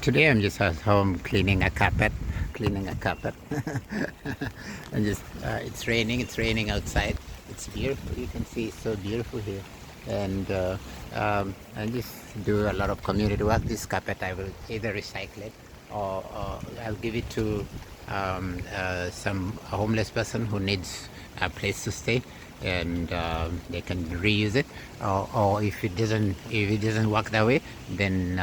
Today I'm just at home cleaning a carpet, cleaning a carpet. And just it's raining outside. It's beautiful. You can see it's so beautiful here. And I just do a lot of community work. This carpet I will either recycle it or I'll give it to some a homeless person who needs a place to stay, and they can reuse it. Or if it doesn't work that way, then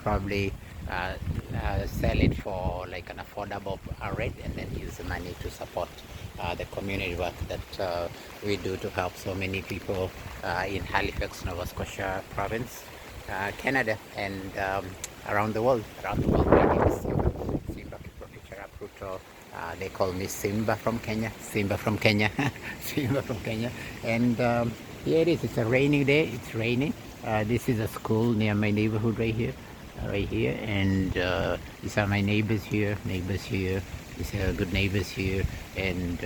probably sell it for like an affordable rate, and then use the money to support the community work that we do to help so many people in Halifax, Nova Scotia province, Canada, and around the world. My name is Simba Kiprofitara Pruto. They call me Simba from Kenya. Simba from Kenya. Simba from Kenya. And here it is. It's a rainy day. It's raining. This is a school near my neighborhood right here. Right here. And these are my neighbors here. These are good neighbors here. And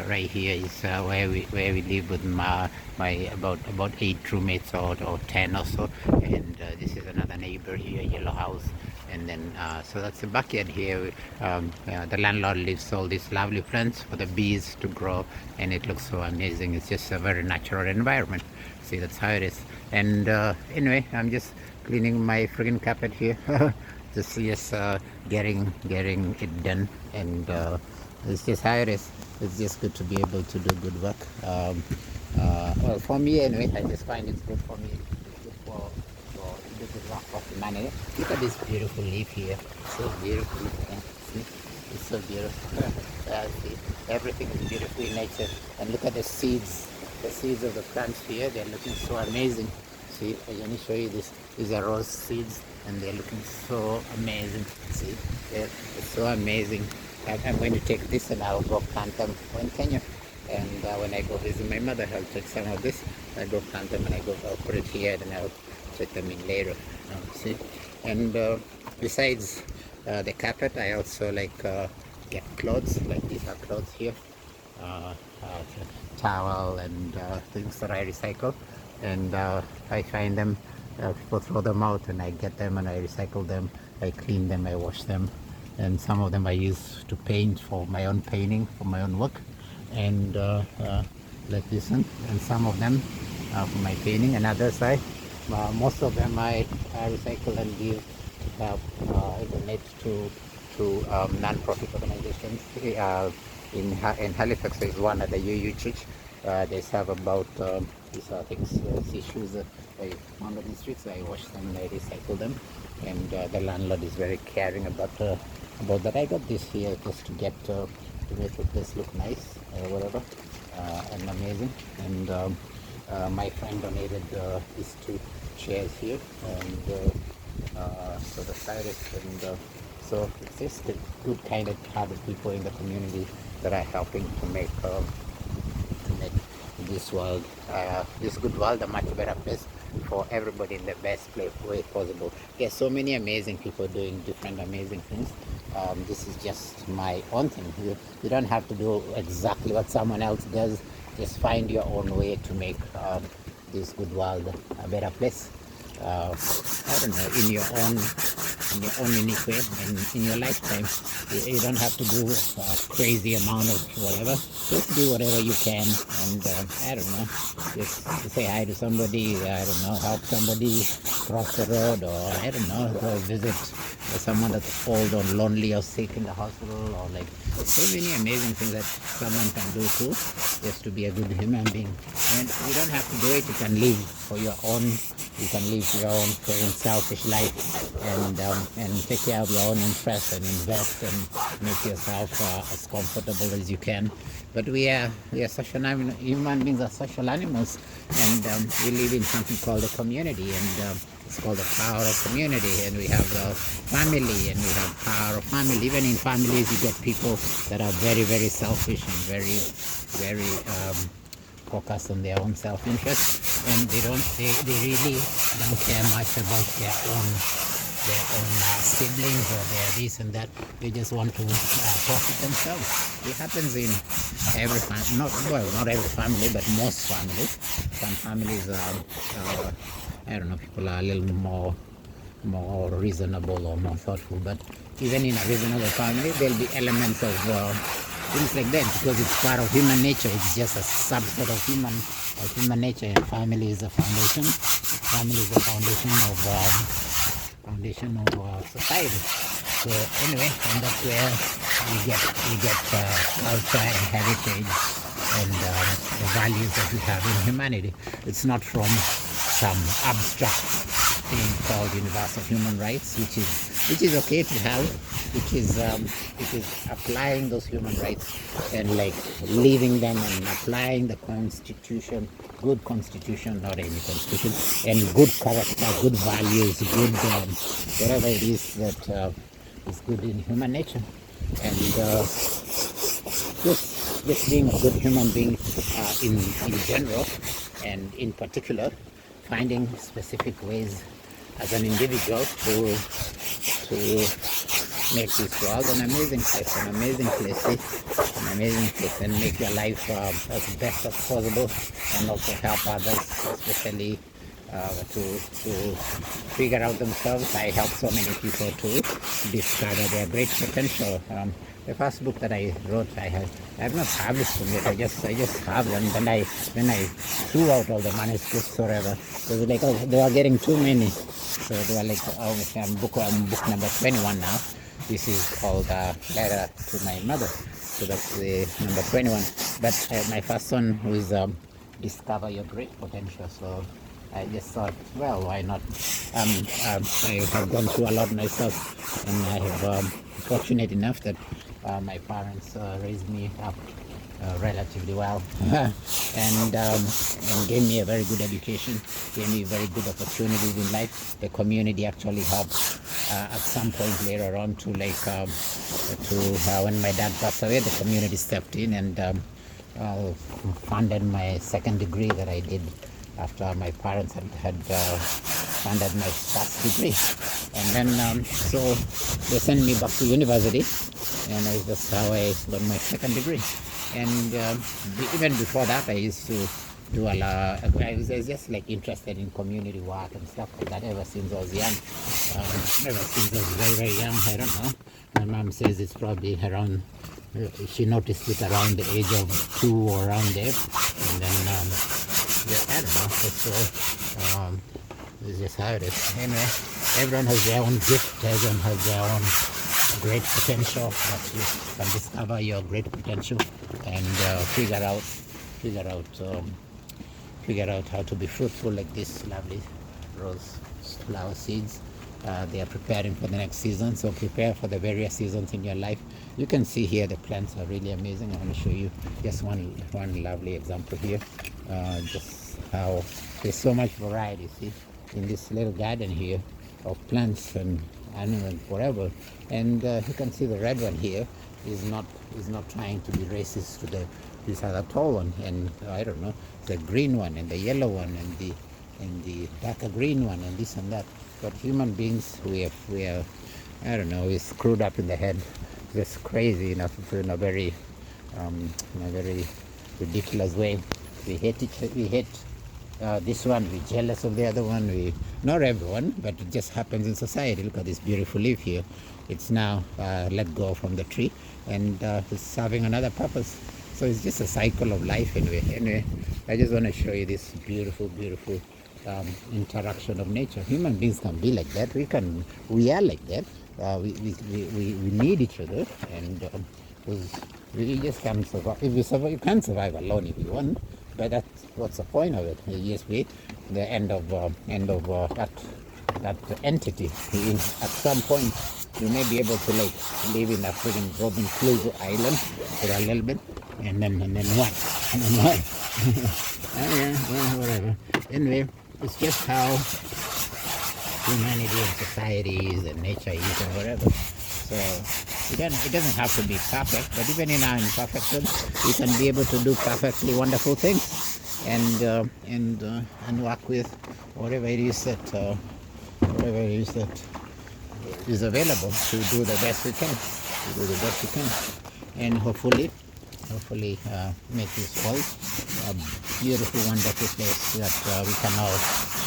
right here is where we live with my about 8 roommates or 10 or so. And this is another neighbor here, yellow house. And then so that's the backyard here. The landlord leaves all these lovely plants for the bees to grow, and it looks so amazing. It's just a very natural environment. See, that's how it is. And anyway, I'm just cleaning my friggin' carpet here. just getting it done. And it's just how it is. It's just good to be able to do good work. Well, for me anyway, I just find it's good for me. It's good for to do good work for humanity. Look at this beautiful leaf here. So beautiful. Yeah, see? It's so beautiful. See, everything is beautiful in nature. And look at the seeds. The seeds of the plants here, they're looking so amazing. See, let me show you this. These are rose seeds, and they're looking so amazing. See, it's so amazing. I'm going to take this and I'll go plant them in Kenya. And when I go visit my mother, I'll take some of this. I go plant them and I'll put it here, and I'll take them in later. See, and besides the carpet, I also like get clothes. Like these are clothes here. Uh, uh, Towel and things that I recycle, and I find them. People throw them out, and I get them and I recycle them. I clean them, I wash them, and some of them I use to paint for my own painting, for my own work, and like this one. And some of them for my painting, and others most of them I recycle and give donate to non-profit organizations. In Halifax, there is one at the UU Church. They have about these are things, issues I found on the streets. So I wash them and I recycle them, and the landlord is very caring about that. I got this here just to make the place look nice or whatever, and amazing. And my friend donated these 2 chairs here, and so the stylist, and so it's just a good kind of heart of people in the community that are helping to make this world, this good world, a much better place for everybody in the best way possible. There's so many amazing people doing different amazing things. This is just my own thing. You don't have to do exactly what someone else does. Just find your own way to make this good world a better place. I don't know, in your own unique way, and in your lifetime. You don't have to do a crazy amount of whatever. Just do whatever you can, and I don't know, just say hi to somebody. I don't know, help somebody cross the road, or I don't know, go visit someone that's old or lonely or sick in the hospital, or like so many amazing things that someone can do too, just to be a good human being. And you don't have to do it. You can live for your own. You can live your own selfish life, and take care of your own interests, and invest and make yourself as comfortable as you can. But we are social human beings are social animals, and we live in something called a community, and it's called the power of community. And we have family, and we have power of family. Even in families, you get people that are very, very selfish and very, very focus on their own self-interest, and they really don't care much about their own siblings or their this and that. They just want to profit themselves. It happens in every family, not every family, but most families. Some families I don't know, people are a little more more reasonable or more thoughtful. But even in a reasonable family, there'll be elements of things like that, because it's part of human nature. It's just a subset of human nature, and family is the foundation. Family is the foundation of society. So anyway, and that's where we get culture and heritage and the values that we have in humanity. It's not from some abstract thing called universal human rights, which is okay to have, which is applying those human rights and like living them and applying the constitution, good constitution, not any constitution, and good character, good values, good whatever it is that is good in human nature. And just being a good human being in general, and in particular, finding specific ways as an individual to make this world an amazing place, and make your life as best as possible, and also help others, especially to figure out themselves. I help so many people to discover their great potential. The first book that I wrote, I have not published them yet. I just have them. Then I threw out all the manuscripts forever. They were like, oh, they were getting too many. So they were like, oh, I'm book number 21 now. This is called Letter to My Mother. So that's the number 21. But my first one was Discover Your Great Potential. So I just thought, well, why not? I have gone through a lot myself, and I have fortunate enough that my parents raised me up relatively well, and gave me a very good education, gave me very good opportunities in life. The community actually helped at some point later on to when my dad passed away, the community stepped in and funded my second degree that I did after my parents had funded my first degree. And then so they sent me back to university, and that's how I got my second degree. And even before that, I used to do a lot. I was just like interested in community work and stuff like that ever since I was young. Ever since I was very, very young. I don't know. My mom says it's probably around, she noticed it around the age of 2 or around there. And then I don't know. So it's just how it is. Anyway, everyone has their own gift. Everyone has their own great potential. That you can discover your great potential and figure out how to be fruitful, like this lovely rose flower seeds. They are preparing for the next season, so prepare for the various seasons in your life. You can see here the plants are really amazing. I want to show you just one lovely example here. Just how there's so much variety, see, in this little garden here of plants and animals, whatever. And you can see the red one here is not trying to be racist to this other tall one, and I don't know, the green one and the yellow one and the darker green one and this and that. But human beings, we are I don't know, we're screwed up in the head, just crazy enough in a very ridiculous way. We hate this one, we're jealous of the other one. Not everyone, but it just happens in society. Look at this beautiful leaf here. It's now let go from the tree, and it's serving another purpose. So it's just a cycle of life anyway. I just want to show you this beautiful interaction of nature. Human beings can be like that. We are like that. We need each other, and we just can't survive. If you survive, you can't survive alone if you want. But that's what's the point of it. It just be the end of that entity. At some point, you may be able to like live in a freaking Robinson Crusoe island for a little bit, and then what? Yeah, whatever. Anyway, it's just how humanity and society is and nature is and whatever. So it doesn't have to be perfect, but even in our imperfection, we can be able to do perfectly wonderful things and work with whatever it is that is available to do the best we can, and hopefully make this world a beautiful, wonderful place that we can all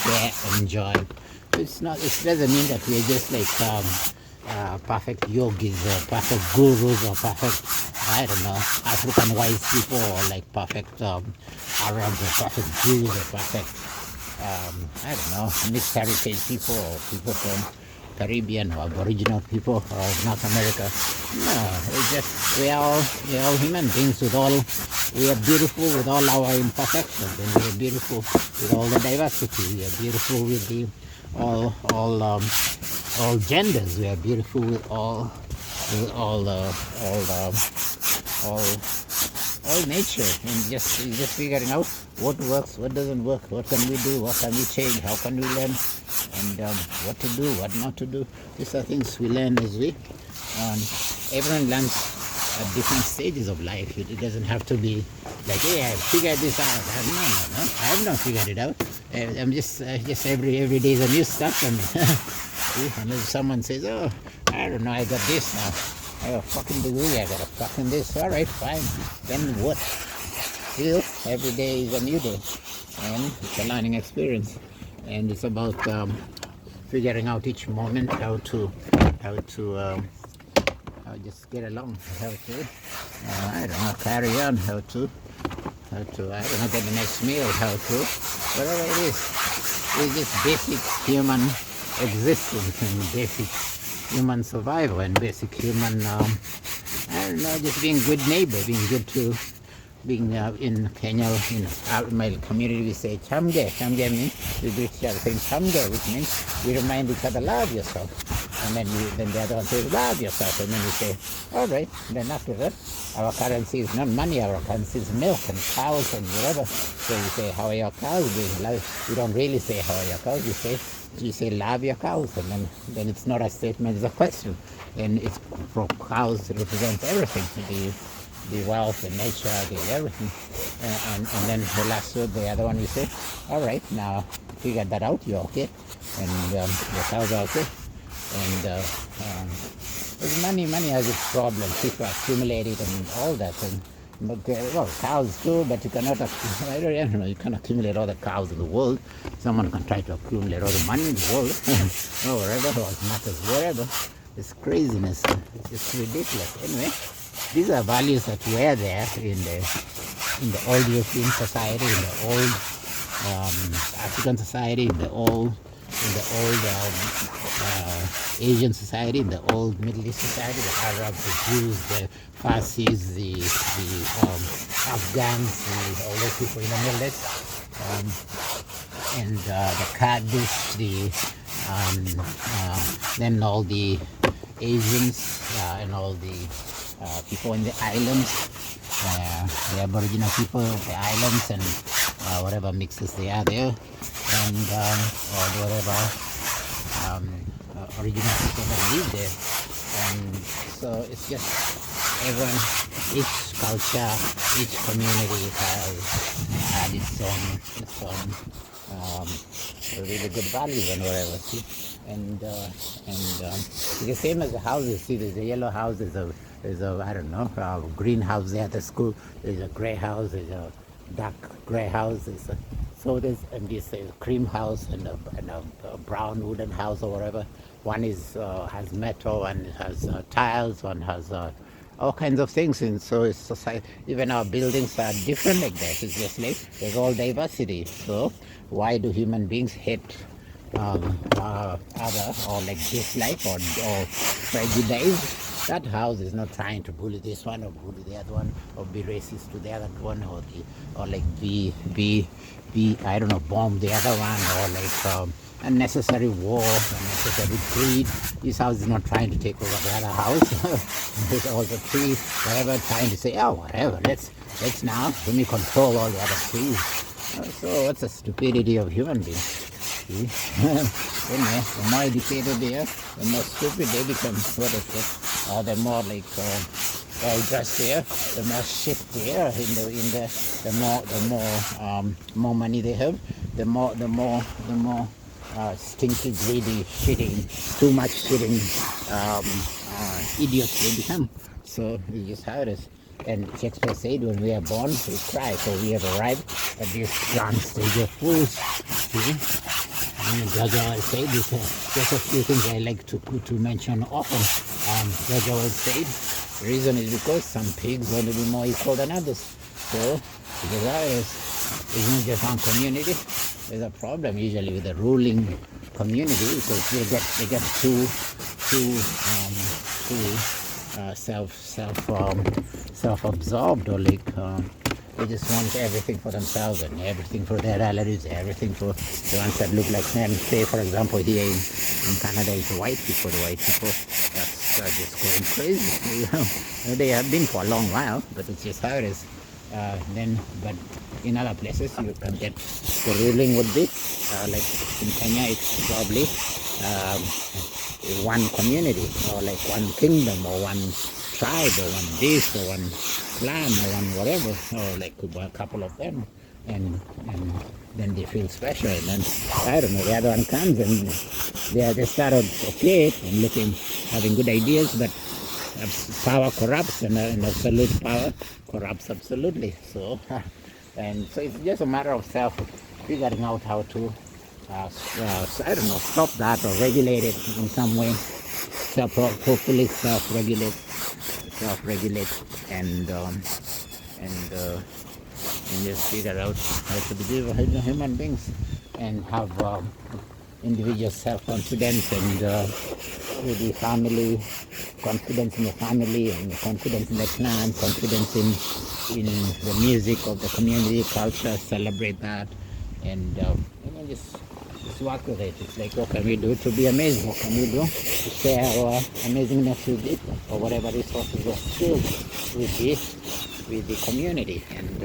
share and enjoy It's not. It doesn't mean that we're just like perfect yogis or perfect gurus or perfect, I don't know, African wise people or like perfect Arabs or perfect Jews or perfect, I don't know, mixed heritage people or people from Caribbean or Aboriginal people or North America. No, it's just we're all human beings with all. We are beautiful with all our imperfections, and we are beautiful with all the diversity. We are beautiful with the all genders. We are beautiful with all all nature, and just figuring out what works, what doesn't work, what can we do, what can we change, how can we learn, and what to do, what not to do. These are things we learn as we. Everyone learns at different stages of life. It doesn't have to be like, hey, I figured this out. No, I have not figured it out. I'm just every day is a new start for me. Unless someone says, oh, I don't know, I got this now. I got a fucking degree, I got a fucking this. All right, fine. Then what? Still, every day is a new day, and it's a learning experience, and it's about figuring out each moment how to just get along, how to I don't know, carry on, how to I don't know, get the next meal, how to whatever it is. It's just basic human existence and basic human survival and basic human I don't know, just being good neighbor, being good to being in Kenya, in my community, we say chamge. Chamge means we greet each other saying chamge, which means we remind each other, love yourself. And then the other one says, love yourself. And then we say, all right. Then after that, our currency is not money, our currency is milk and cows and whatever. So we say, how are your cows doing? We don't really say, how are your cows? We say, love your cows. And then it's not a statement, it's a question. And it's for cows, it represents everything. The wealth, the nature, the everything. And then the last word, the other one, we say, all right, now figured that out, you're okay. And your cows are okay. And money has its problems. People accumulate it and all that. But well, cows too, but you cannot. I don't know. You can't accumulate all the cows in the world. Someone can try to accumulate all the money in the world, or wherever, or as much as wherever. It's craziness. It's just ridiculous. Anyway, these are values that were there in the old European society, in the old African society, in the old Asian society, in the old Middle East society, the Arabs, the Jews, the Parsis, the Afghans, all those people in the Middle East, and the Kurdish, then all the Asians and all the people in the islands, the Aboriginal people of the islands, and whatever mixes they are there, and or whatever original people that live there. And so it's just everyone, each culture, each community has had its own really good values and whatever. See? And it's the same as the houses. See, there's a yellow house, there's a I don't know, green house there at the school, there's a gray house, there's a dark gray house, there's a cream house and a brown wooden house or whatever. One has metal, one has tiles, one has all kinds of things. And so it's society, even our buildings are different like that. It's just like there's all diversity. So why do human beings hate other, or like dislike or prejudice? That house is not trying to bully this one or bully the other one or be racist to the other one or like be I don't know, bomb the other one, or like unnecessary war, unnecessary greed. This house is not trying to take over the other house. There's all the trees, whatever, trying to say, oh, whatever, let's now let me control all the other trees. So what's the stupidity of human beings? Anyway, the more educated they are, the more stupid they become. What is it? Or the more like well dressed they are, the more shit they are. The more money they have, the more stinky, greedy, shitting, too much shitting idiots they become. So it's just how it is. And Shakespeare said, when we are born, we cry. So we have arrived at this grand stage of fools. See? And Jaja said, there's just a few things I like to mention often. Jaja said, the reason is because some pigs want to be more equal than others. So, because it's not just one community. There's a problem usually with the ruling community because they get too self-absorbed, or like they just want everything for themselves and everything for their relatives, everything for the ones that look like them. Say, for example, here in Canada, it's the white people are just going crazy. They have been for a long while, but it's just how it is. But in other places, you can get the ruling would be like in Kenya, it's probably one community or like one kingdom or one tribe or one this or one clan or one whatever, or like a couple of them, and then they feel special, and then I don't know, the other one comes and they started okay and having good ideas, but power corrupts, and absolute power corrupts absolutely. So and so it's just a matter of figuring out how to I don't know, stop that or regulate it in some way. Hopefully self-regulate, and just figure out how to be human beings and have individual self-confidence and with the family, confidence in the family and confidence in the clan, confidence in the music of the community, culture, celebrate that, and just work with it. It's like, what can we do to be amazing? What can we do to share our amazingness with it, or whatever resources or skills with the community, and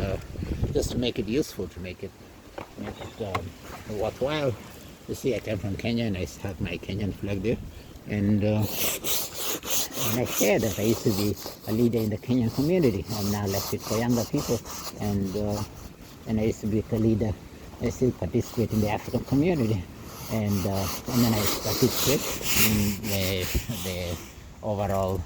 just to make it useful, to make it worthwhile. You see, I came from Kenya and I have my Kenyan flag there, and I share that I used to be a leader in the Kenyan community. I'm now left it for younger people, and I used to be a leader. I still participate in the African community, and then I participate in the overall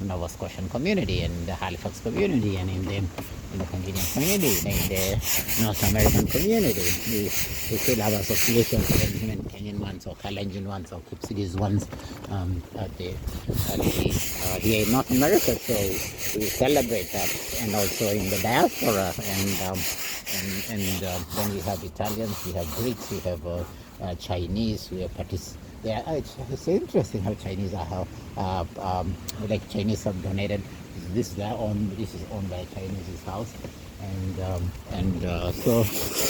Nova Scotian community and the Halifax community, and in the Canadian community, in the North American community. We still have associations, arrangement, Kenyan ones or Kalenjin ones or Kipsigis ones here in North America. So we celebrate that, and also in the diaspora, and then we have Italians, we have Greeks, we have Chinese, we have it's interesting how Chinese are, like Chinese have donated. This is owned by Chinese house, and so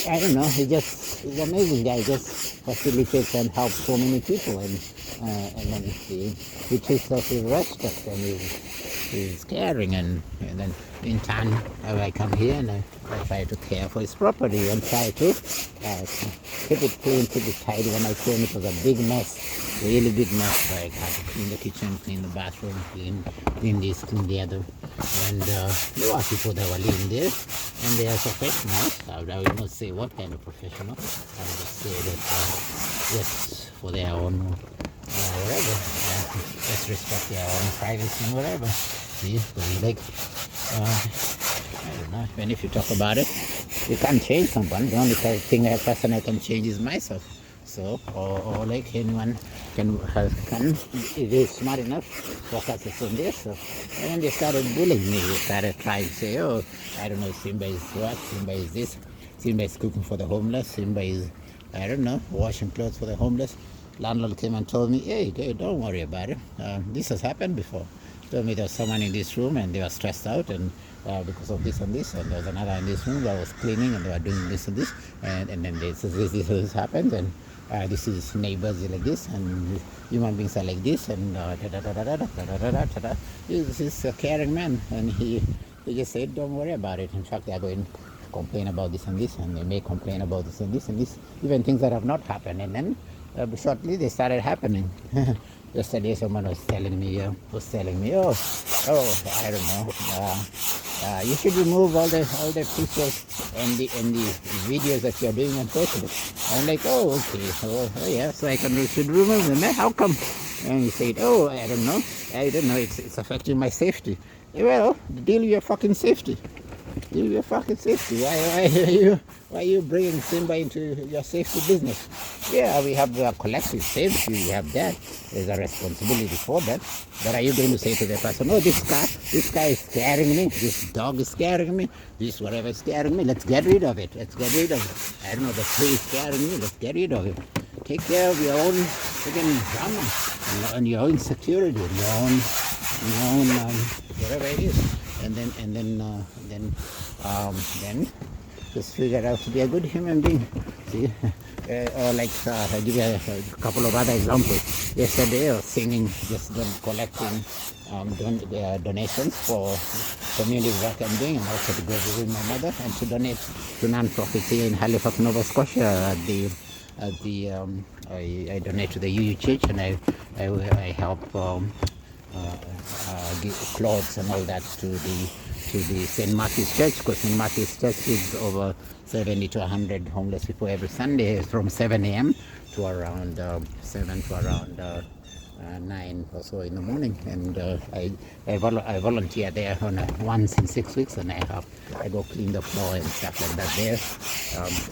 I don't know. He's amazing guy. Just facilitates and helps so many people, and then he treats us with respect, and he's caring, and then in turn I come here and I try to care for his property and try to keep it clean, keep it tidy. When I came, it was a big mess, really big mess. I had to clean the kitchen, clean the bathroom, clean this, clean the other. And there were people that were living there, and they are professionals. I will not say what kind of professional. I will just say that just for their own whatever. Just respect their own privacy and whatever. See, like I don't know. Even if you talk about it, you can't change someone. The only person I can change is myself. So, or like anyone can if they're smart enough, focus on this. So, and then they started bullying me. They started trying to say, oh, I don't know, Simba is what, Simba is this, Simba is cooking for the homeless, Simba is, I don't know, washing clothes for the homeless. Landlord came and told me, hey, don't worry about it. This has happened before. Told me there was someone in this room and they were stressed out and because of this and this, and there was another in this room that was cleaning and they were doing this and this, and then this happened, and this is neighbors like this, and human beings are like this, and This is a caring man, and he just said, don't worry about it. In fact, they are going to complain about this and this, and they may complain about this and this and this, even things that have not happened, and then shortly they started happening. Yesterday, someone was telling me, oh, I don't know, you should remove all the pictures and the videos that you're doing on Facebook. I'm like, oh, okay, oh yeah, so should remove them. How come? And he said, oh, I don't know, it's affecting my safety. Well, deal with your fucking safety. Your fucking safety. Why are you bringing Simba into your safety business? Yeah, we have collective safety. We have that. There's a responsibility for that. But are you going to say to the person, "Oh, this guy is scaring me. This dog is scaring me. This whatever is scaring me. Let's get rid of it. Let's get rid of it. I don't know, the tree is scaring me. Let's get rid of it. Take care of your own freaking drama and your own security and your own whatever it is." And then just figure out to be a good human being. See, or like I give you a couple of other examples. Yesterday, I was singing, just collecting donations for community work I'm doing, and also to go visit my mother and to donate to non-profits here in Halifax, Nova Scotia. I donate to the UU Church, and I help give clothes and all that to the St. Martin's Church, because St. Martin's Church is over 70 to 100 homeless people every Sunday from 7 a.m. to around 7 to around 9 or so in the morning, and I volunteer there once in 6 weeks, and I go clean the floor and stuff like that there,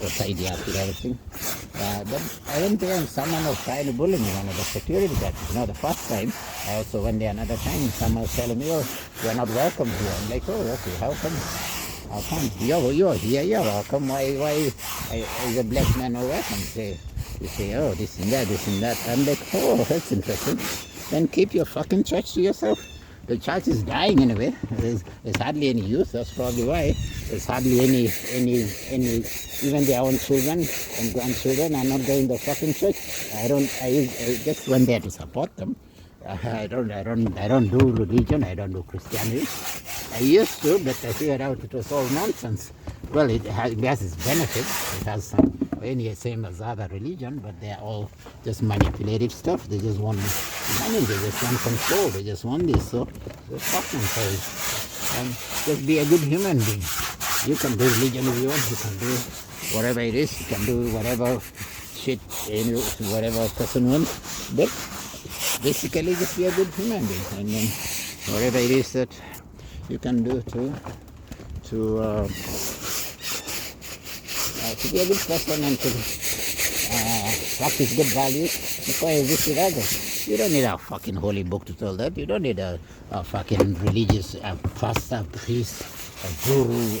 or tidy up and everything. But I went there and someone was trying to bully me, one of the security guards. The first time, I also went there another time, someone was telling me, "Oh, you're not welcome here." I'm like, "Oh, okay, how come? How come? You're here, you're welcome. Why is a black man not welcome?" You say, "Oh, this and that." I'm like, "Oh, that's interesting." Then keep your fucking church to yourself. The church is dying anyway. There's hardly any youth. That's probably why. There's hardly any even their own children and grandchildren are not going to the fucking church. I just went there to support them. I don't do religion. I don't do Christianity. I used to, but I figured out it was all nonsense. Well, it has its benefits. It has some any same as other religion, but they're all just manipulative stuff. They just want money. They just want control. They just want this. So just fuck themselves and just be a good human being. You can do religion if you want. You can do whatever it is. You can do whatever shit whatever person wants. But basically, just be a good human being, and then whatever it is that you can do to be a good person and to practice good values before you visit others. You don't need a fucking holy book to tell that. You don't need a fucking religious pastor, priest, a guru,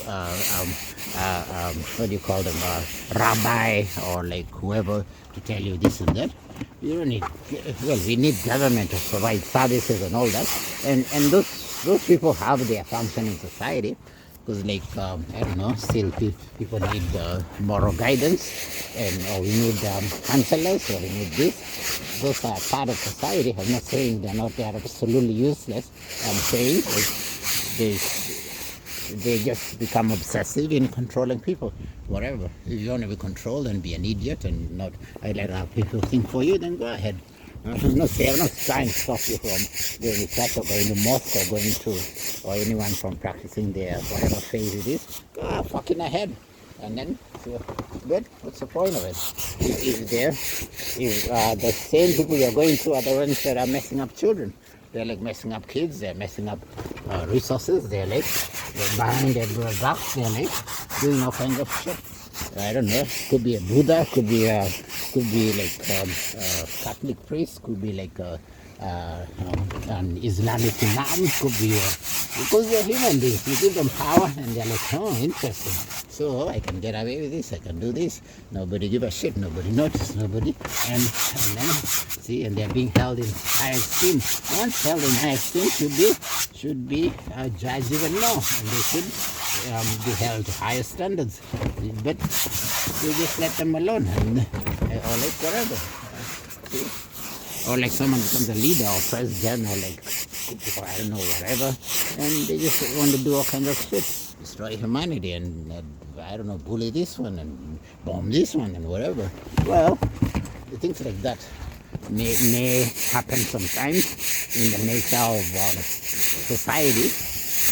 what do you call them, rabbi, or like whoever to tell you this and that. You don't need, well, we need government to provide services and all that. And those people have their function in society. Because I don't know, still people need moral guidance, or we need counselors, or we need this. Those are part of society. I'm not saying they're absolutely useless. I'm saying they just become obsessive in controlling people. Whatever. If you want to be controlled and be an idiot and not let other people think for you, then go ahead. I'm not trying to stop you from going to church or going to mosque or anyone from practicing their whatever faith it is. Go fucking ahead. And then, so, good, what's the point of it? If the same people you're going to are the ones that are messing up children. They're like messing up kids, they're messing up resources, they're buying their bucks, they're doing all kinds of shit. I don't know, could be a Buddha, could be like Catholic priest, could be like an Islamic imam, could be because they're human beings. You give them power and they're like, "Oh, interesting. So I can get away with this, I can do this. Nobody give a shit, nobody notice, nobody." And then, see, and they're being held in high esteem. Once held in high esteem should be judged even more, and they should be held to higher standards. But we just let them alone, and or like whatever. See? Or like someone becomes a leader or president or like, I don't know, whatever, and they just want to do all kinds of shit, destroy humanity and, I don't know, bully this one and bomb this one and whatever. Well, things like that may happen sometimes in the nature of society,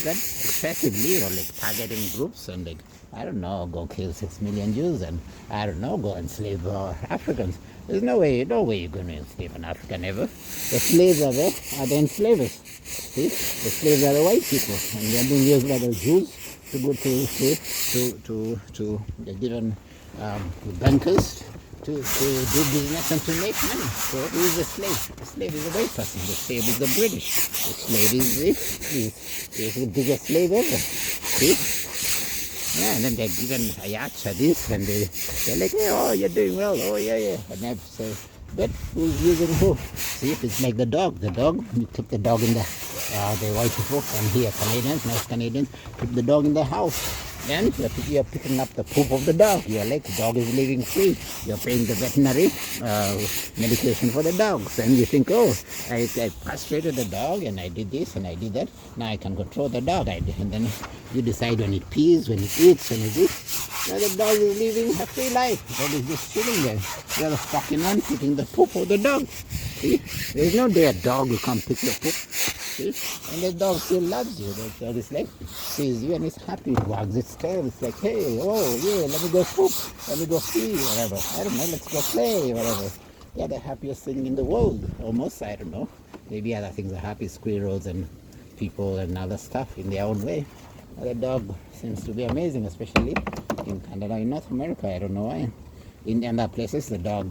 but excessively, like targeting groups and like, I don't know, go kill 6 million Jews and, I don't know, go enslave Africans. There's no way you're going to enslave an African ever. The slaves are the enslavers. See? The slaves are the white people, and they're being used by the Jews to go to the different bankers to do business and to make money. So who is the slave? The slave is a white person. The slave is the British. The slave is the biggest slave ever. See? Yeah, and then they're given a yacht for this, and they're like, hey, oh, you're doing well. Oh, yeah, yeah. And then so, but who's using who? See, it's like the dog. The dog, you keep the dog in the white people and here, Canadians, nice Canadians, keep the dog in the house. Then you're picking up the poop of the dog. You're like, the dog is living free. You're paying the veterinary medication for the dogs. And you think, oh, I castrated the dog and I did this and I did that. Now I can control the dog. And then you decide when it pees, when it eats, when it eats. Now the dog is living a free life. The dog is just chilling there. You're the fucking one picking the poop of the dog. See? There's no dead dog who come pick your poop. See? And the dog still loves you. The dog is like, sees you and it's happy. It wags its tail. It's like, hey, oh, yeah, let me go poop. Let me go pee, whatever. I don't know, let's go play, whatever. Yeah, the happiest thing in the world. Almost, I don't know. Maybe other things are happy, squirrels and people and other stuff in their own way. The dog seems to be amazing, especially in Canada, in North America. I don't know why. In other places, the dog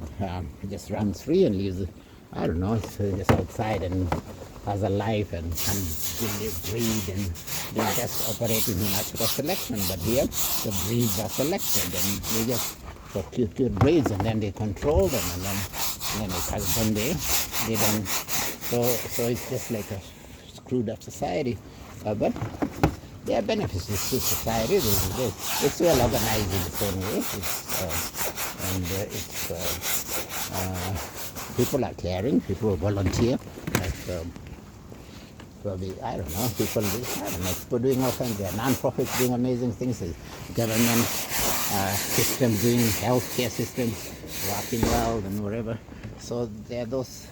just runs free and lives, I don't know, it's just outside and has a life and can breed, and they just operate in natural selection. But here, the breeds are selected and they just for cute breeds, and then they control them, and then they don't. So it's just like a screwed up society. But there are benefits to society. It's well organized in its own way. People are caring. People volunteer. Probably, I don't know, people doing all kinds of non-profits doing amazing things, government systems doing healthcare systems working well and whatever. So there are those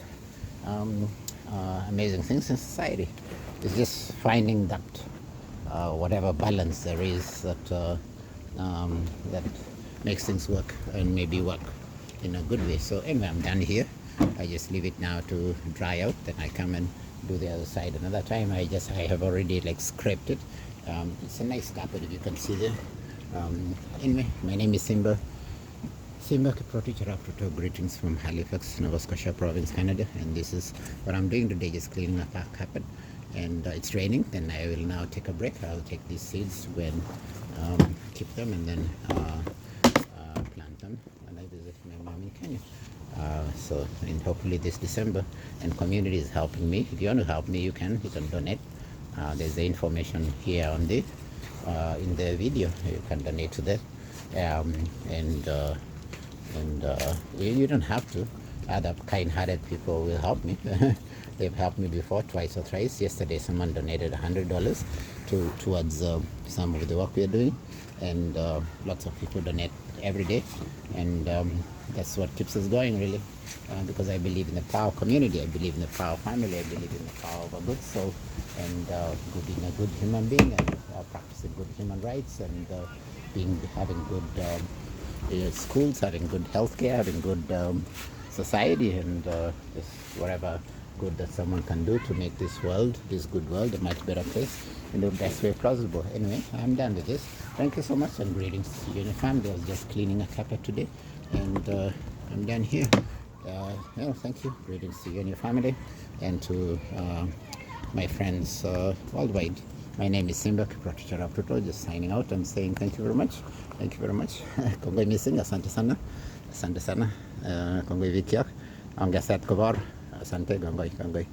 amazing things in society. It's just finding that whatever balance there is that makes things work and maybe work in a good way. So anyway, I'm done here. I just leave it now to dry out, then I come and do the other side another time. I have already like scraped it. It's a nice carpet, if you can see there. Anyway, my name is Simba Kiproti Charaptoto. Greetings from Halifax, Nova Scotia Province, Canada. And this is what I'm doing today, just cleaning up our carpet. And it's raining, then I will now take a break. I'll take these seeds when keep them, and then plant them when I visit my mom in Kenya. And hopefully this December, and community is helping me. If you want to help me, you can donate. There's the information here on the in the video. You can donate to that, you don't have to. Other kind-hearted people will help me. They've helped me before, twice or thrice. Yesterday, someone donated $100 towards some of the work we are doing, and lots of people donate every day, and that's what keeps us going, really, because I believe in the power of community. I believe in the power of family. I believe in the power of a good soul, and being a good human being, and practicing good human rights, and having good schools, having good healthcare, having good society, and just whatever good that someone can do to make this good world, a much better place in the best way possible. Anyway, I'm done with this. Thank you so much, and greetings to you and your family. I was just cleaning a carpet today, and I'm done here. Thank you. Greetings to you and your family, and to my friends worldwide. My name is Simba Kiproti Charaptoto, just signing out and saying thank you very much. Thank you very much. Kongoi missing, asante sana. Asante sana. Kongoi vikiak. Angasat kovar. Asante, kongoi.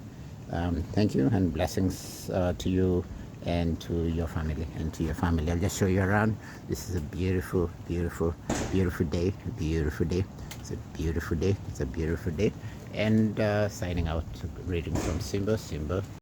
Thank you, and blessings to you and to your family, I'll just show you around. This is a beautiful, beautiful, beautiful day. Beautiful day. It's a beautiful day. It's a beautiful day. And signing out. Greetings from Simba.